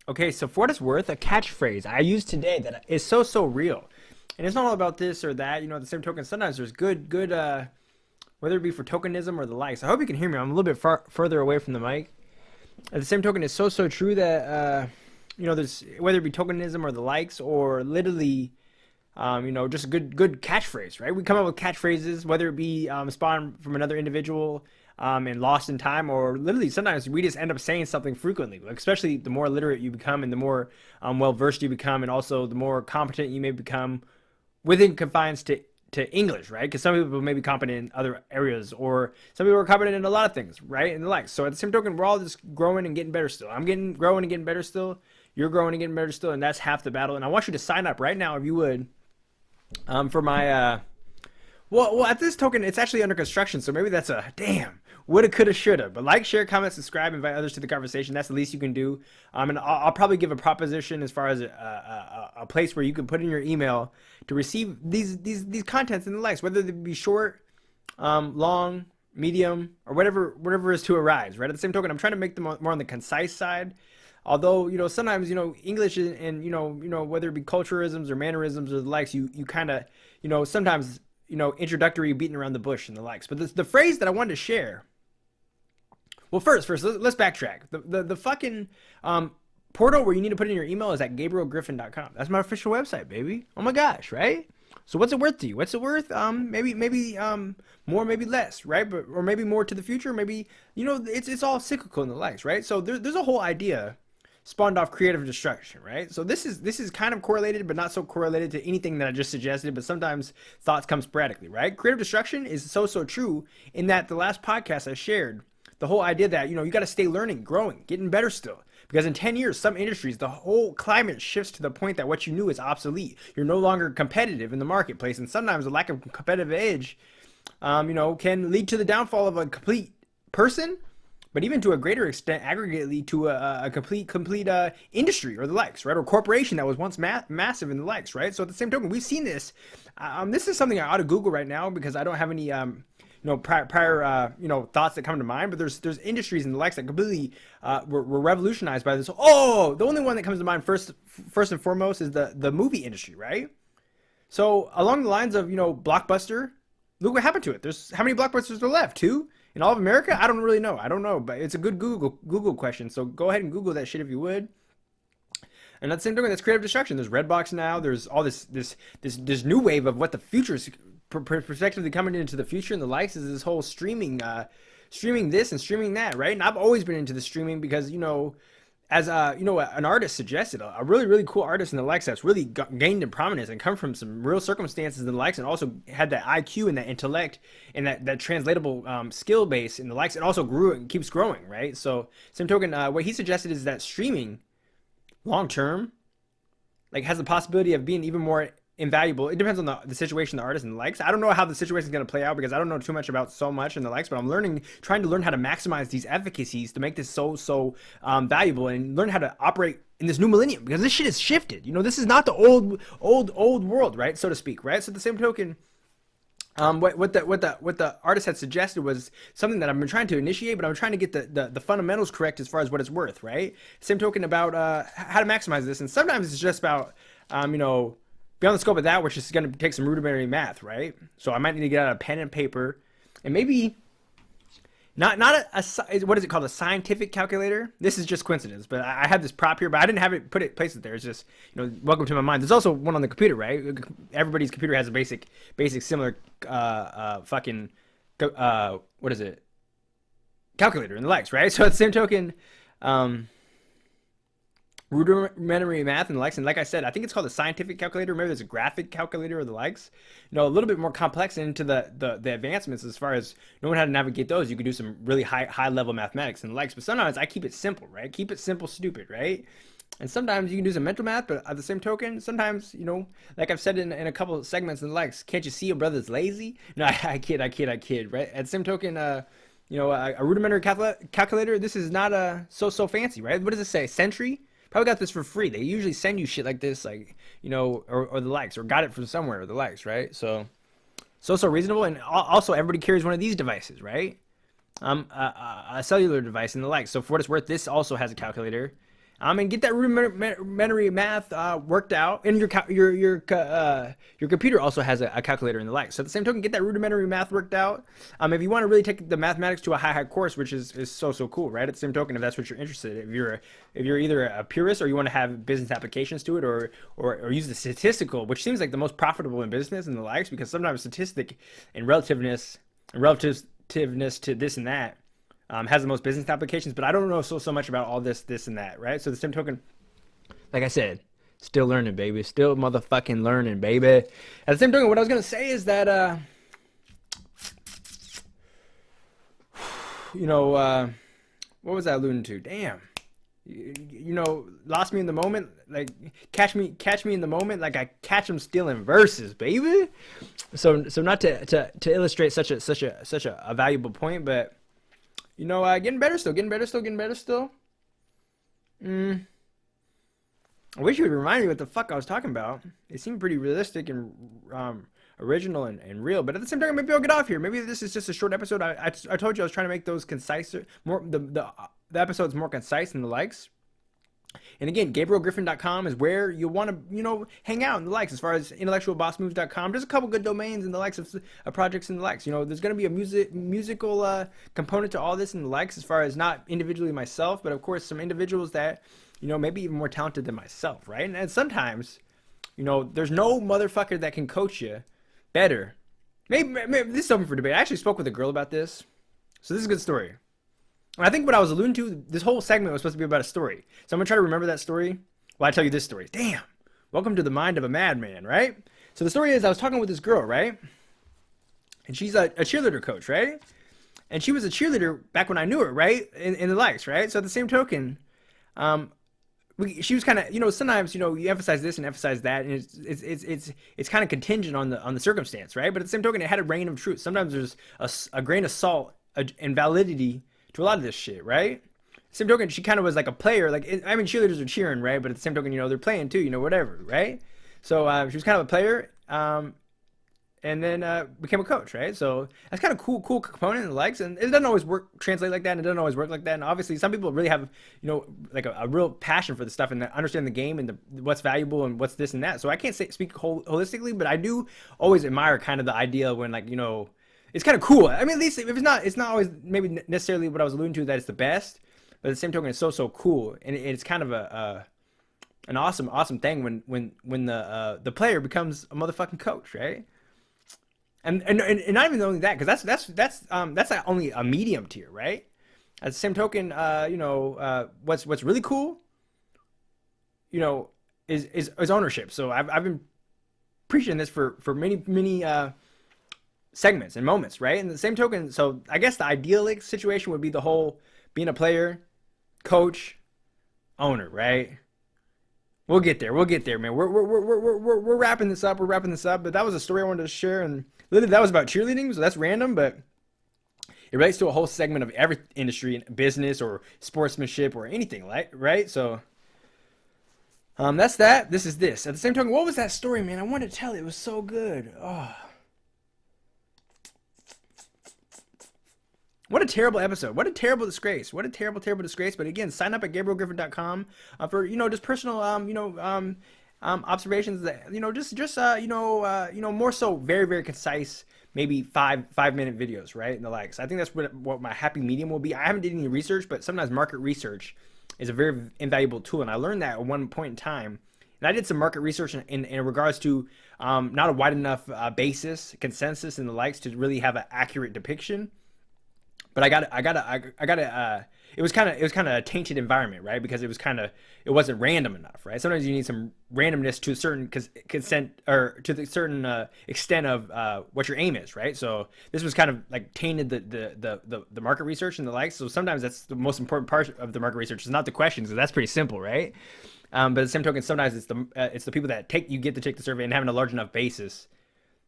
Okay, so for what it's worth, a catchphrase I used today that is so real, and it's not all about this or that. At the same token, sometimes there's good whether it be for tokenism or the likes. I hope you can hear me. I'm a little bit further away from the mic. At the same token, it's so true that there's whether it be tokenism or the likes or literally just good catchphrase, right? We come up with catchphrases, whether it be spawned from another individual and lost in time, or literally sometimes we just end up saying something frequently, like especially the more literate you become and the more well-versed you become, and also the more competent you may become within confines to English, right? Because some people may be competent in other areas, or some people are competent in a lot of things, right? And the like. So at the same token, we're all just growing and getting better still. Growing and getting better still. You're growing and getting better still, and that's half the battle. And I want you to sign up right now, if you would, for my well, at this token, it's actually under construction, so maybe that's a damn woulda, coulda, shoulda. But like, share, comment, subscribe, invite others to the conversation. That's the least you can do. And I'll probably give a proposition as far as a place where you can put in your email to receive these contents and the likes, whether they be short, long, medium, or whatever is to arise. Right. At the same token, I'm trying to make them more on the concise side. Although sometimes English and whether it be culturalisms or mannerisms or the likes, you kind of sometimes introductory beating around the bush and the likes. But the phrase that I wanted to share. Well, first, let's backtrack. The fucking portal where you need to put in your email is at gabrielgriffin.com. That's my official website, baby. Oh my gosh, right? So what's it worth to you? What's it worth? Maybe more, maybe less, right? But or maybe more to the future. Maybe it's all cyclical in the likes, right? So there's a whole idea spawned off creative destruction, right? So this is kind of correlated, but not so correlated to anything that I just suggested. But sometimes thoughts come sporadically, right? Creative destruction is so true in that the last podcast I shared the whole idea that you got to stay learning, growing, getting better still. Because in 10 years, some industries, the whole climate shifts to the point that what you knew is obsolete. You're no longer competitive in the marketplace, and sometimes a lack of competitive edge, can lead to the downfall of a complete person. But even to a greater extent, aggregately to a complete industry or the likes, right? Or corporation that was once massive in the likes, right? So at the same token, we've seen this. This is something I ought to Google right now because I don't have any prior thoughts that come to mind. But there's industries and the likes that completely were revolutionized by this. Oh, the only one that comes to mind first and foremost is the movie industry, right? So along the lines of Blockbuster, look what happened to it. There's how many Blockbusters are left? 2? In all of America? I don't really know. I don't know, but it's a good Google question. So go ahead and Google that shit if you would. And at the same time, that's creative destruction. There's Redbox now. There's all this new wave of what the future is prospectively coming into the future, and the likes is this whole streaming this and streaming that, right? And I've always been into the streaming because as an artist suggested, a really cool artist in the likes that's really gained in prominence and come from some real circumstances in the likes, and also had that IQ and that intellect and that translatable skill base in the likes, and also grew and keeps growing, right? So same token, what he suggested is that streaming long term has the possibility of being even more invaluable. It depends on the situation, the artist and the likes. I don't know how the situation is going to play out because I don't know too much about so much in the likes, but I'm trying to learn how to maximize these efficacies to make this so valuable, and learn how to operate in this new millennium, because this shit has shifted. This is not the old world, right? So to speak, right? So at the same token, what the artist had suggested was something that I've been trying to initiate, but I'm trying to get the fundamentals correct as far as what it's worth, right? Same token about how to maximize this, and sometimes it's just about beyond the scope of that, which is going to take some rudimentary math, right? So I might need to get out a pen and paper, and maybe not what is it called, a scientific calculator? This is just coincidence, but I have this prop here, but I didn't have it place it there. It's just welcome to my mind. There's also one on the computer, right? Everybody's computer has a basic similar fucking what is it? Calculator and the likes, right? So at the same token, rudimentary math and the likes, and like I said, I think it's called a scientific calculator. Maybe there's a graphic calculator or the likes. A little bit more complex into the advancements as far as knowing how to navigate those. You can do some really high level mathematics and the likes. But sometimes I keep it simple, right? Keep it simple, stupid, right? And sometimes you can do some mental math, but at the same token, sometimes like I've said in a couple of segments and the likes, can't you see your brother's lazy? No, I kid, right? At the same token, a rudimentary calculator. This is not so fancy, right? What does it say? Century? Probably got this for free. They usually send you shit like this, or the likes, or got it from somewhere, or the likes, right? So reasonable. And also, everybody carries one of these devices, right? A cellular device and the likes. So for what it's worth, this also has a calculator. And get that rudimentary math worked out. And your computer also has a calculator and the like. So at the same token, get that rudimentary math worked out. If you want to really take the mathematics to a high course, which is so cool, right? At the same token, if that's what you're interested in, if you're either a purist or you want to have business applications to it, or use the statistical, which seems like the most profitable in business and the likes, because sometimes statistic and relativeness to this and that has the most business applications, but I don't know so much about all this and that, right? So the same token, like I said, still learning, baby. Still motherfucking learning, baby. At the same token, what I was gonna say is that, what was I alluding to? Damn. Lost me in the moment. Like catch me in the moment. Like I catch them stealing verses, baby. So not to illustrate such a valuable point, but getting better still. I wish you would remind me what the fuck I was talking about. It seemed pretty realistic and original and real. But at the same time, maybe I'll get off here. Maybe this is just a short episode. I told you I was trying to make those concise, more the episodes more concise and the likes. And again, GabrielGriffin.com is where you want to, hang out and the likes. As far as intellectualbossmoves.com, there's a couple good domains and the likes of projects and the likes. There's going to be a musical component to all this and the likes, as far as not individually myself, but of course some individuals that, maybe even more talented than myself, right? And sometimes, there's no motherfucker that can coach you better. Maybe this is open for debate. I actually spoke with a girl about this. So this is a good story. And I think what I was alluding to, this whole segment was supposed to be about a story. So I'm going to try to remember that story while I tell you this story. Damn. Welcome to the mind of a madman, right? So the story is, I was talking with this girl, right? And she's a cheerleader coach, right? And she was a cheerleader back when I knew her, right? In the likes, right? So at the same token, she was kind of, sometimes, you emphasize this and emphasize that, and it's kind of contingent on the circumstance, right? But at the same token, it had a grain of truth. Sometimes there's a grain of salt and validity to a lot of this shit, right? Same token, she kind of was like a player. Cheerleaders are cheering, right? But at the same token, they're playing too, whatever, right? So she was kind of a player, and then became a coach, right? So that's kind of cool component in the likes, and it doesn't always translate like that, and it doesn't always work like that. And obviously, some people really have, like a real passion for the stuff and understand the game and what's valuable and what's this and that. So I can't speak holistically, but I do always admire kind of the idea when, like, it's kind of cool. I mean, at least if it's not always maybe necessarily what I was alluding to that it's the best, but at the same token, it's so cool, and it's kind of an awesome thing when the player becomes a motherfucking coach, right? And not even only that, because that's like only a medium tier, right? At the same token, what's really cool, is ownership. So I've been preaching this for many segments and moments, right? And the same token, so I guess the idyllic situation would be the whole being a player, coach, owner, right? We'll get there, man. We're wrapping this up. But that was a story I wanted to share, and literally that was about cheerleading, so that's random, but it relates to a whole segment of every industry, business or sportsmanship or anything, right? So that's that. This is this. At the same token, what was that story, man? I wanted to tell it. It was so good. Oh. What a terrible episode. What a terrible disgrace. What a terrible disgrace. But again, sign up at GabrielGriffin.com for, just personal, observations that, more so very, very concise, maybe 5-minute videos, right? And the likes. I think that's what my happy medium will be. I haven't did any research, but sometimes market research is a very invaluable tool. And I learned that at one point in time. And I did some market research in regards to not a wide enough basis, consensus, and the likes to really have an accurate depiction. But it was kind of a tainted environment, right? Because it wasn't random enough, right? Sometimes you need some randomness to a certain consent, or to the certain extent of what your aim is, right? So this was kind of like tainted the market research and the like. So sometimes that's the most important part of the market research. It's not the questions, because that's pretty simple, right? But at the same token, sometimes it's the people that get to take the survey and having a large enough basis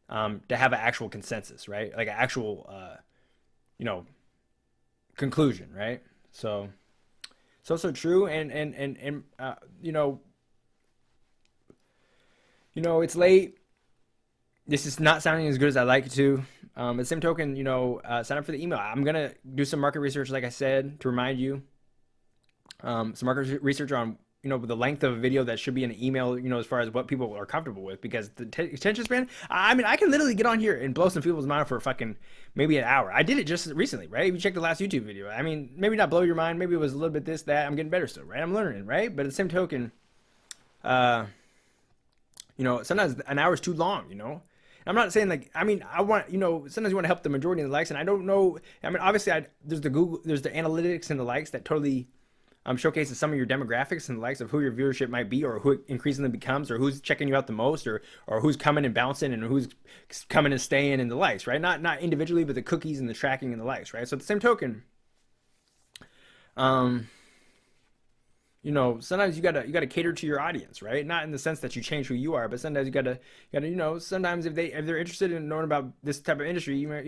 to have an actual consensus, right? Like an actual conclusion, right? So true. And it's late. This is not sounding as good as I like it to. At the same token, sign up for the email. I'm gonna do some market research, like I said, to remind you. some market research on the length of a video that should be in an email, as far as what people are comfortable with, because the attention span, I mean, I can literally get on here and blow some people's mind for fucking maybe an hour. I did it just recently, right? If you check the last YouTube video, I mean, maybe not blow your mind, maybe it was a little bit this, that. I'm getting better still, right? I'm learning, right? But at the same token, uh sometimes an hour is too long. I'm not saying, like, I mean, I want, sometimes you want to help the majority of the likes, and I don't know. I mean, obviously, there's the analytics and the likes that totally showcases some of your demographics and the likes of who your viewership might be, or who it increasingly becomes, or who's checking you out the most, or who's coming and bouncing, and who's coming and staying in the likes, right? Not individually, but the cookies and the tracking and the likes, right? So at the same token, um, sometimes you gotta cater to your audience, right? Not in the sense that you change who you are, but sometimes you gotta sometimes if they're interested in knowing about this type of industry, you might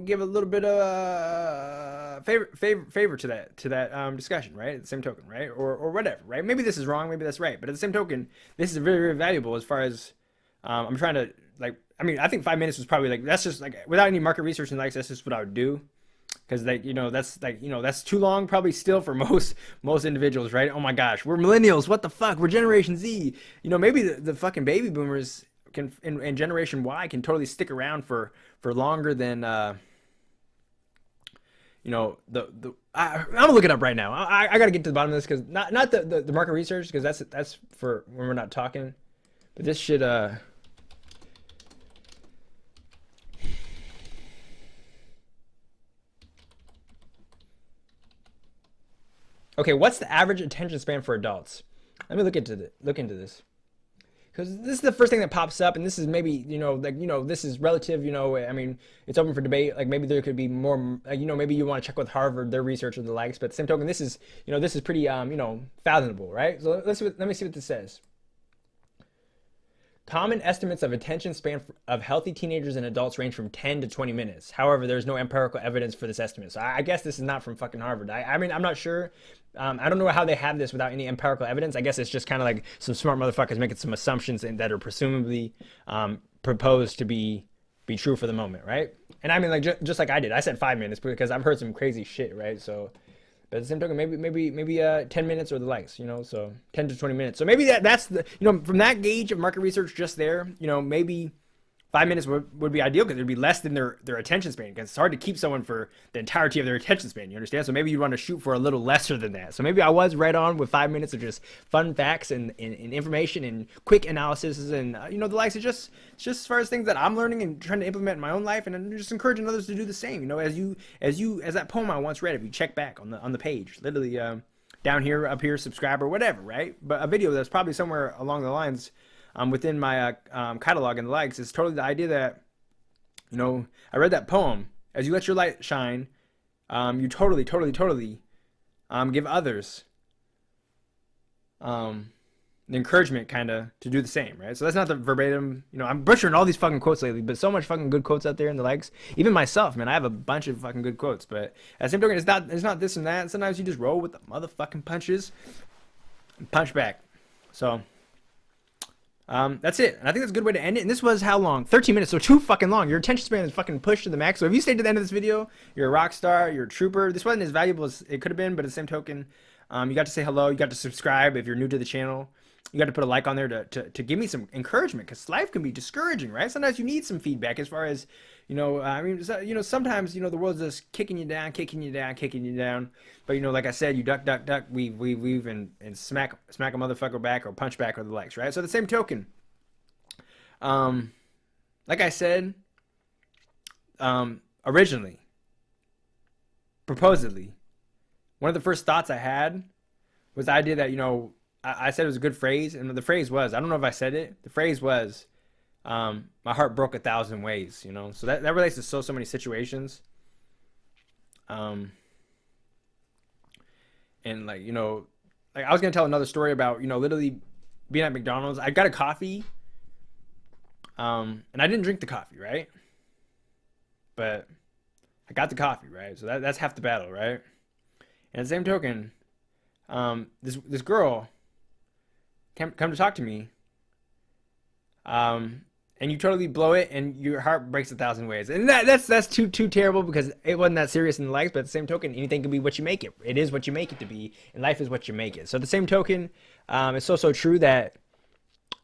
give a little bit of favor to that discussion, right? At the same token, right? Or whatever, right? Maybe this is wrong, maybe that's right, but at the same token, this is very, very valuable as far as I'm trying to, like. I mean, I think 5 minutes was probably, like, that's just, like, without any market research and likes, that's just what I would do. Because, like, that's too long probably still for most individuals, right? Oh my gosh, we're millennials, what the fuck, we're Generation Z. Maybe the fucking baby boomers can, and Generation Y can totally stick around for longer than I'm gonna look it up right now. I gotta get to the bottom of this, because not the market research, because that's for when we're not talking, but this shit Okay, what's the average attention span for adults? Let me look into this, because this is the first thing that pops up, and this is maybe, this is relative. I mean, it's open for debate. Like, maybe there could be more. Like, maybe you want to check with Harvard, their research, or the likes. But at the same token, this is pretty fathomable, right? So let me see what this says. Common estimates of attention span of healthy teenagers and adults range from 10 to 20 minutes. However, there's no empirical evidence for this estimate. So I guess this is not from fucking Harvard. I mean, I'm not sure. I don't know how they have this without any empirical evidence. I guess it's just kind of like some smart motherfuckers making some assumptions that are presumably proposed to be true for the moment, right? And I mean, like, just like I did. I said 5 minutes because I've heard some crazy shit, right? So, but at the same token, maybe 10 minutes or the likes, so 10 to 20 minutes. So maybe that's the, from that gauge of market research just there, maybe 5 minutes would be ideal, because it would be less than their attention span, because it's hard to keep someone for the entirety of their attention span, you understand? So maybe you want to shoot for a little lesser than that. So maybe I was right on with 5 minutes of just fun facts and information and quick analysis, and the likes. It's just as far as things that I'm learning and trying to implement in my own life, and I'm just encouraging others to do the same. As that poem I once read, if you check back on the page, literally down here, up here, subscribe or whatever, right? But a video that's probably somewhere along the lines within my catalog and the likes is totally the idea that, I read that poem. As you let your light shine, you totally give others the encouragement kind of to do the same, right? So that's not the verbatim, I'm butchering all these fucking quotes lately, but so much fucking good quotes out there in the likes. Even myself, man, I have a bunch of fucking good quotes, but at the same token, it's not this and that. Sometimes you just roll with the motherfucking punches and punch back. So that's it. And I think that's a good way to end it. And this was how long? 13 minutes. So too fucking long. Your attention span is fucking pushed to the max. So if you stayed to the end of this video, you're a rock star, you're a trooper. This wasn't as valuable as it could have been, but at the same token, you got to say hello. You got to subscribe if you're new to the channel. You got to put a like on there to give me some encouragement, because life can be discouraging, right? Sometimes you need some feedback as far as, I mean, sometimes, the world's just kicking you down. But, like I said, you duck, weave, and smack a motherfucker back, or punch back, or the likes, right? So the same token, like I said, originally, proposedly, one of the first thoughts I had was the idea that, I said it was a good phrase, and the phrase was, I don't know if I said it, the phrase was, my heart broke 1,000 ways, so that relates to so many situations. And like, like I was gonna tell another story about, literally being at McDonald's. I got a coffee, and I didn't drink the coffee, right? But I got the coffee, right? So that's half the battle, right? And at the same token, this girl come to talk to me, and and you totally blow it, and your heart breaks 1,000 ways. And that's too terrible because it wasn't that serious in the likes. But at the same token, anything can be what you make it. It is what you make it to be, and life is what you make it. So at the same token, it's so true that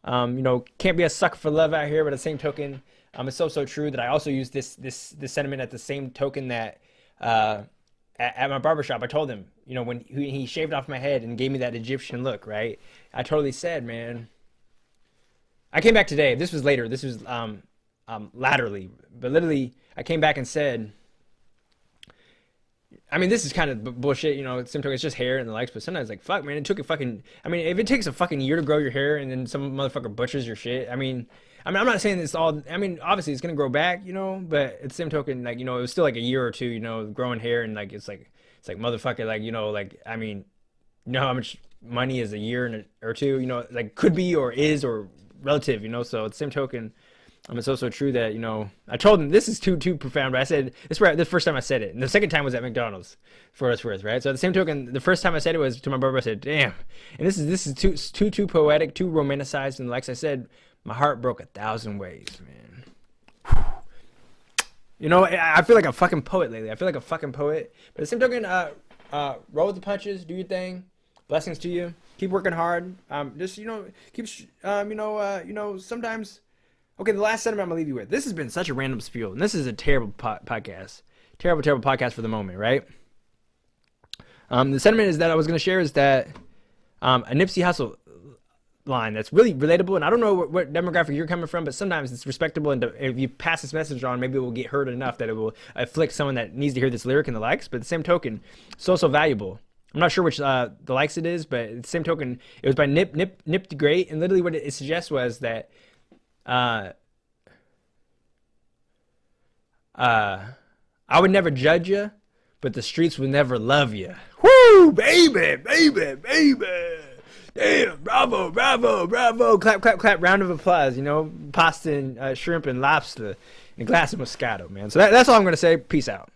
can't be a sucker for love out here. But at the same token, it's so true that I also use this sentiment at the same token that at my barbershop, I told him, when he shaved off my head and gave me that Egyptian look, right? I totally said, man. I came back today. This was later. This was laterally, but literally, I came back and said, I mean, this is kind of bullshit, it's just hair and the likes, but sometimes like, fuck, man, it took a fucking, I mean, if it takes a fucking year to grow your hair and then some motherfucker butchers your shit, I mean, I'm not saying it's all, I mean, obviously it's gonna grow back, but at the same token, like, it was still like a year or two, growing hair, and like, it's like motherfucker, like, like, I mean, how much money is a year or two, like could be or is or relative, so at the same token, it's also true that, I told him this is too profound, but I said this right the first time I said it, and the second time was at McDonald's for what it's worth, right? So at the same token, the first time I said it was to my barber. I said, damn, and this is too poetic, too romanticized, and like I said, my heart broke 1,000 ways, man. I feel like a fucking poet lately. I feel like a fucking poet, but at the same token, roll with the punches, do your thing. Blessings to you. Keep working hard. Just keep sometimes. Okay, the last sentiment I'm gonna leave you with. This has been such a random spiel, and this is a terrible podcast. Terrible podcast for the moment, right? The sentiment is that I was gonna share is that a Nipsey Hussle line that's really relatable, and I don't know what demographic you're coming from, but sometimes it's respectable, and if you pass this message on, maybe it will get heard enough that it will afflict someone that needs to hear this lyric and the likes. But at the same token, so valuable. I'm not sure which the likes it is, but at the same token, it was by Nip the Great, and literally what it suggests was that I would never judge you, but the streets would never love you. Woo, baby, baby, baby. Damn, bravo, bravo, bravo. Clap, clap, clap. Round of applause. Pasta and shrimp and lobster and a glass of Moscato, man. So that's all I'm going to say. Peace out.